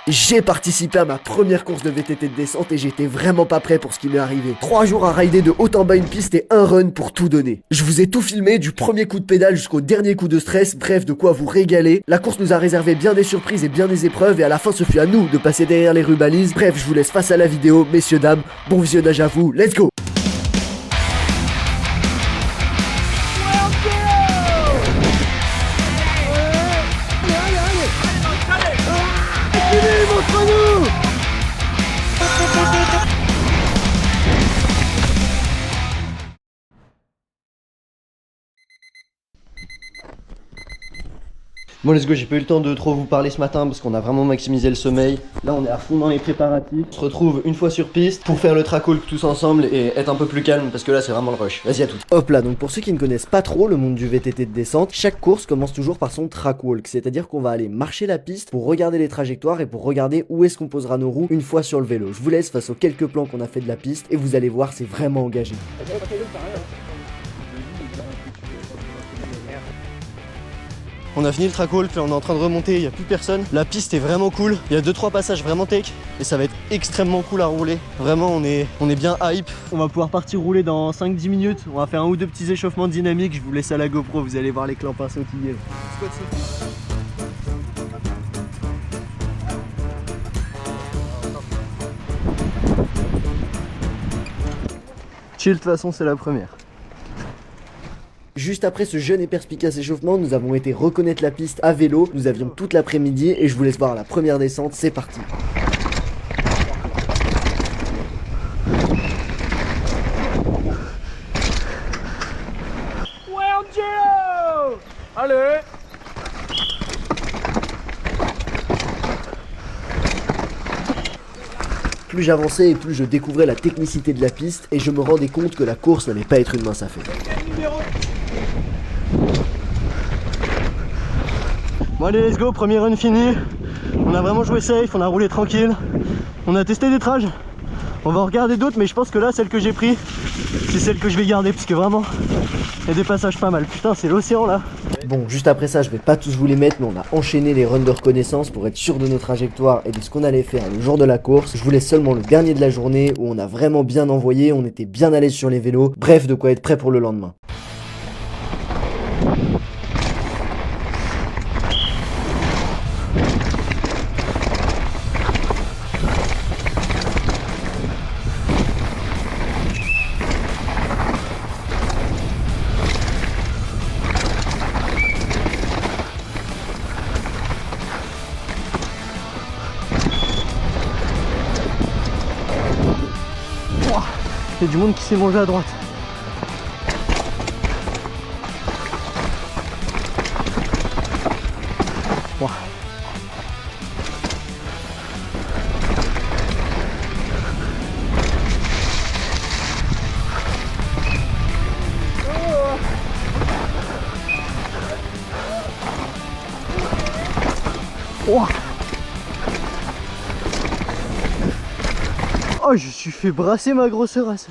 J'ai participé à ma première course de VTT de descente et j'étais vraiment pas prêt pour ce qui m'est arrivé. 3 jours à rider de haut en bas une piste et un run pour tout donner. Je vous ai tout filmé du premier coup de pédale jusqu'au dernier coup de stress, bref de quoi vous régaler. La course nous a réservé bien des surprises et bien des épreuves et à la fin ce fut à nous de passer derrière les rubalises. Bref, je vous laisse face à la vidéo, messieurs dames, bon visionnage à vous, let's go. Bon let's go, j'ai pas eu le temps de trop vous parler ce matin parce qu'on a vraiment maximisé le sommeil. Là on est à fond dans les préparatifs. On se retrouve une fois sur piste pour faire le track walk tous ensemble et être un peu plus calme parce que là c'est vraiment le rush. Vas-y à toutes. Hop là, donc pour ceux qui ne connaissent pas trop le monde du VTT de descente, chaque course commence toujours par son track walk. C'est-à-dire qu'on va aller marcher la piste pour regarder les trajectoires et pour regarder où est-ce qu'on posera nos roues une fois sur le vélo. Je vous laisse face aux quelques plans qu'on a fait de la piste et vous allez voir, c'est vraiment engagé. On a fini le track walk, là on est en train de remonter, il n'y a plus personne. La piste est vraiment cool, il y a 2-3 passages vraiment tech et ça va être extrêmement cool à rouler. Vraiment on est bien hype. On va pouvoir partir rouler dans 5-10 minutes. On va faire un ou deux petits échauffements dynamiques, je vous laisse à la GoPro, vous allez voir les clampins sautiller. Chill, de toute façon c'est la première. Juste après ce jeune et perspicace échauffement, nous avons été reconnaître la piste à vélo. Nous avions toute l'après-midi et je vous laisse voir la première descente, c'est parti. Allez! Plus j'avançais et plus je découvrais la technicité de la piste et je me rendais compte que la course n'allait pas être une mince affaire. Bon allez let's go, premier run fini. On a vraiment joué safe, on a roulé tranquille. On a testé des trages. On va en regarder d'autres mais je pense que là celle que j'ai pris c'est celle que je vais garder parce que vraiment il y a des passages pas mal. Putain c'est l'océan là. Bon juste après ça je vais pas tous vous les mettre mais on a enchaîné les runs de reconnaissance pour être sûr de nos trajectoires et de ce qu'on allait faire le jour de la course. Je vous laisse seulement le dernier de la journée où on a vraiment bien envoyé, on était bien à l'aise sur les vélos. Bref de quoi être prêt pour le lendemain. Il y a du monde qui s'est mangé à droite. Wow. Wow. Oh, je suis fait brasser ma grosse race.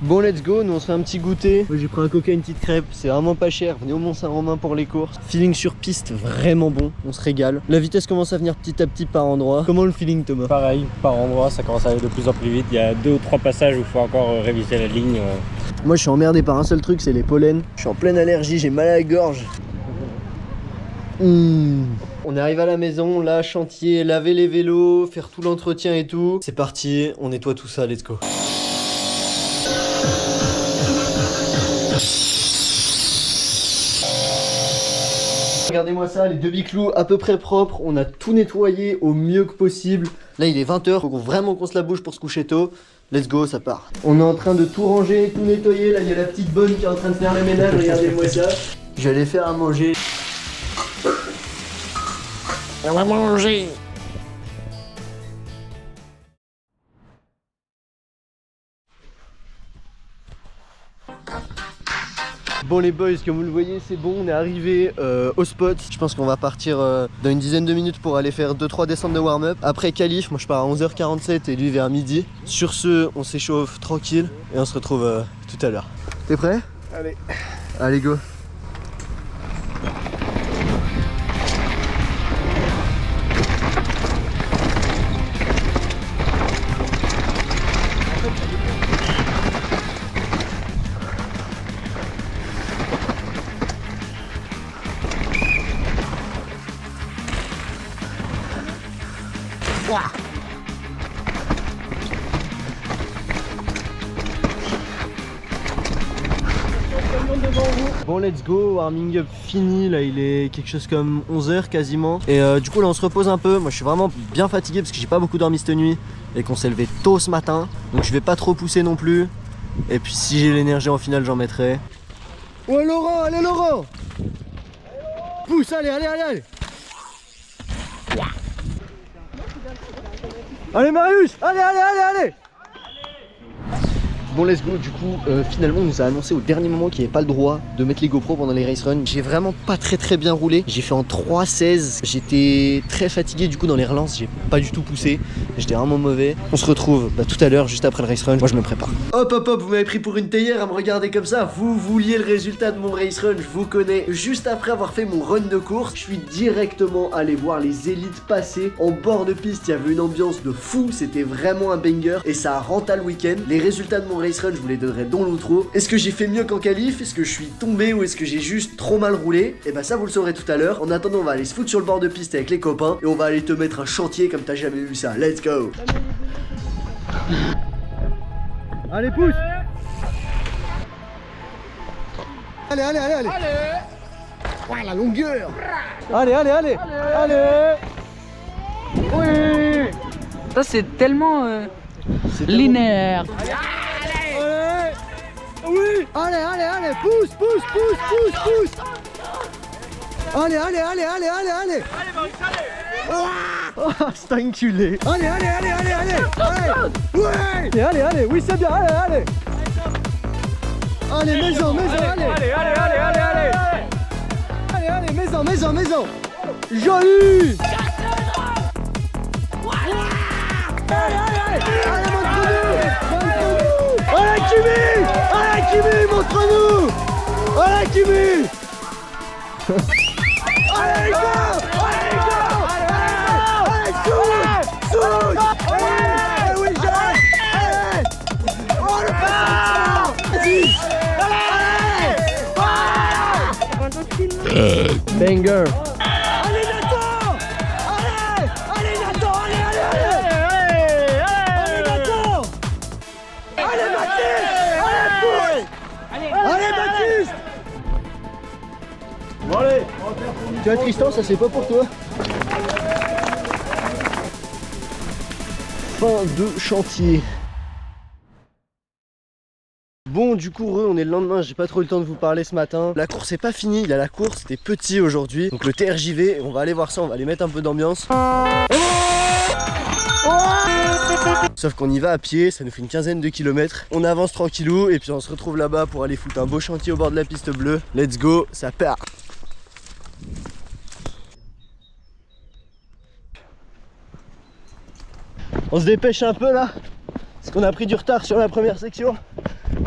Bon let's go, nous on se fait un petit goûter. Moi j'ai pris un coca, une petite crêpe, c'est vraiment pas cher. Venez au Mont-Saint-Romain pour les courses. Feeling sur piste, vraiment bon, on se régale. La vitesse commence à venir petit à petit par endroit. Comment le feeling Thomas? Pareil, par endroit, ça commence à aller de plus en plus vite. Il y a 2 ou 3 passages où il faut encore réviser la ligne. Moi je suis emmerdé par un seul truc, c'est les pollens. Je suis en pleine allergie, j'ai mal à la gorge. On arrive à la maison, là, chantier, laver les vélos, faire tout l'entretien et tout. C'est parti, on nettoie tout ça, let's go. Regardez-moi ça, les deux biclous à peu près propres, on a tout nettoyé au mieux que possible. Là il est 20h, faut vraiment qu'on se la bouge pour se coucher tôt. Let's go, ça part. On est en train de tout ranger, tout nettoyer, là il y a la petite bonne qui est en train de faire le ménage, regardez-moi ça. Je vais aller faire à manger. On va manger. Bon les boys, comme vous le voyez c'est bon, on est arrivé au spot. Je pense qu'on va partir dans une dizaine de minutes pour aller faire 2-3 descentes de warm-up. Après qualif, moi je pars à 11h47 et lui vers midi. Sur ce, on s'échauffe tranquille et on se retrouve tout à l'heure. T'es prêt? Allez. Allez go. Bon, let's go, warming up fini, là il est quelque chose comme 11h quasiment. Et du coup là on se repose un peu. Moi je suis vraiment bien fatigué parce que j'ai pas beaucoup dormi cette nuit et qu'on s'est levé tôt ce matin. Donc je vais pas trop pousser non plus. Et puis si j'ai l'énergie en finale j'en mettrai. Ouais Laurent, allez Laurent. Pousse, allez, allez, allez, allez. Allez Marius, allez, allez, allez, allez. Bon let's go, du coup finalement on nous a annoncé au dernier moment qu'il n'y avait pas le droit de mettre les GoPro pendant les race runs. J'ai vraiment pas très bien roulé, j'ai fait en 3.16, j'étais très fatigué du coup dans les relances, j'ai pas du tout poussé, j'étais vraiment mauvais. On se retrouve tout à l'heure juste après le race run, moi je me prépare. Hop hop hop, vous m'avez pris pour une théière à me regarder comme ça, vous vouliez le résultat de mon race run, je vous connais. Juste après avoir fait mon run de course, je suis directement allé voir les élites passer en bord de piste, il y avait une ambiance de fou, c'était vraiment un banger et ça a renté le week-end. Les résultats de mon race run, je vous les donnerai dans l'outro. Est-ce que j'ai fait mieux qu'en qualif? Est-ce que je suis tombé ou est-ce que j'ai juste trop mal roulé? Et bah ça vous le saurez tout à l'heure. En attendant on va aller se foutre sur le bord de piste avec les copains et on va aller te mettre un chantier comme t'as jamais vu ça. Let's go. Allez pousse. Allez allez allez allez. Ouais la longueur. Allez allez allez. Allez. Oui. Ça c'est tellement linéaire. Allez. Oui. Allez allez allez. Pousse pousse pousse pousse pousse. Allez allez allez allez allez allez. Oh, c'est enculé. Allez allez allez allez allez. Allez. Ouais. Allez allez. Oui c'est bien. Allez allez. Allez maison maison allez. Allez allez allez allez allez. Allez allez maison maison maison. Joli. Allez, allez, allez, allez, montre-nous. Allez, Kimi. Allez, Kimi, montre-nous. Allez, Kimi. Allez, go. Allez, go. Allez, shoot. Shoot. Allez, oui, j'arrête. Allez. Oh, le passage. Vas-y. Allez. Banger. Allez, Nathan. Allez. Allez, Nathan. Allez, allez, allez. Allez Nathan! Allez Baptiste! Allez Baptiste! Bon allez! Tu vois Tristan, ça c'est pas pour toi. Fin de chantier. Bon du coup on est le lendemain, j'ai pas trop eu le temps de vous parler ce matin. La course est pas finie, il y a la course, c'était petit aujourd'hui. Donc le TRJV, on va aller voir ça, on va aller mettre un peu d'ambiance. Sauf qu'on y va à pied, ça nous fait une quinzaine de kilomètres. On avance tranquillou et puis on se retrouve là-bas pour aller foutre un beau chantier au bord de la piste bleue. Let's go, ça part. On se dépêche un peu là, parce qu'on a pris du retard sur la première section.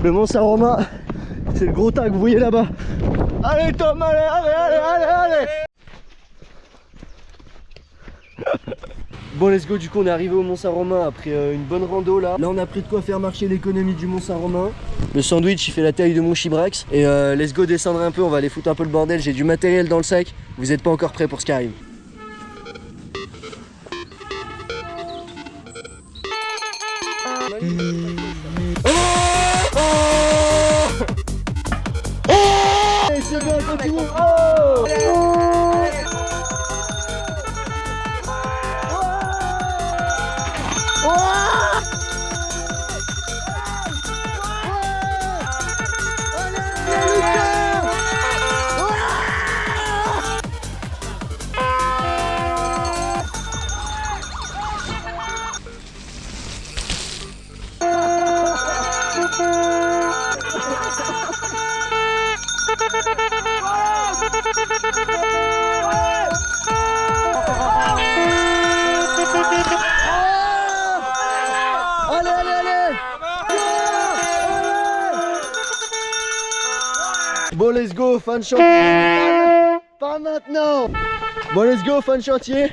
Le Mont Saint-Romain, c'est le gros tas que vous voyez là-bas. Allez Tom, allez, allez, allez, allez, allez. Bon let's go, du coup on est arrivé au Mont Saint-Romain après une bonne rando là. Là on a pris de quoi faire marcher l'économie du Mont Saint-Romain. Le sandwich il fait la taille de mon chibrax. Et let's go descendre un peu, on va aller foutre un peu le bordel. J'ai du matériel dans le sac, vous êtes pas encore prêts pour ce qui arrive. C'est bien, continue. Oh, bon let's go, fin de chantier. Pas maintenant. Bon let's go, fin de chantier.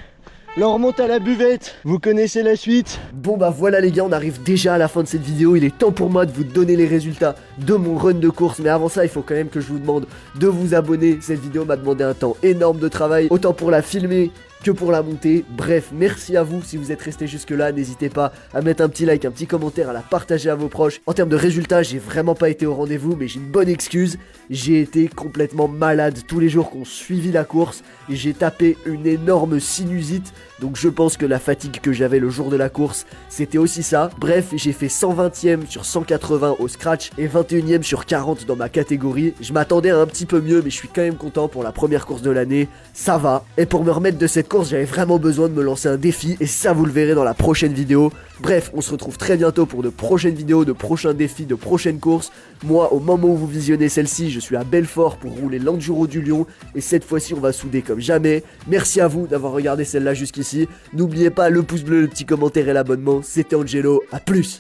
Là on remonte à la buvette, vous connaissez la suite. Bon bah voilà les gars, on arrive déjà à la fin de cette vidéo. Il est temps pour moi de vous donner les résultats de mon run de course. Mais avant ça il faut quand même que je vous demande de vous abonner. Cette vidéo m'a demandé un temps énorme de travail, autant pour la filmer que pour la montée. Bref, merci à vous si vous êtes resté jusque là, n'hésitez pas à mettre un petit like, un petit commentaire, à la partager à vos proches. En termes de résultats, j'ai vraiment pas été au rendez-vous, mais j'ai une bonne excuse, j'ai été complètement malade tous les jours qu'on suivit la course, et j'ai tapé une énorme sinusite, donc je pense que la fatigue que j'avais le jour de la course, c'était aussi ça. Bref, j'ai fait 120e sur 180 au scratch, et 21e sur 40 dans ma catégorie. Je m'attendais à un petit peu mieux, mais je suis quand même content pour la première course de l'année, ça va. Et pour me remettre de cette course, j'avais vraiment besoin de me lancer un défi, et ça vous le verrez dans la prochaine vidéo. Bref, on se retrouve très bientôt pour de prochaines vidéos, de prochains défis, de prochaines courses. Moi, au moment où vous visionnez celle-ci, je suis à Belfort pour rouler l'Enduro du Lion, et cette fois-ci on va souder comme jamais. Merci à vous d'avoir regardé celle-là jusqu'ici. N'oubliez pas le pouce bleu, le petit commentaire et l'abonnement. C'était Angelo, à plus.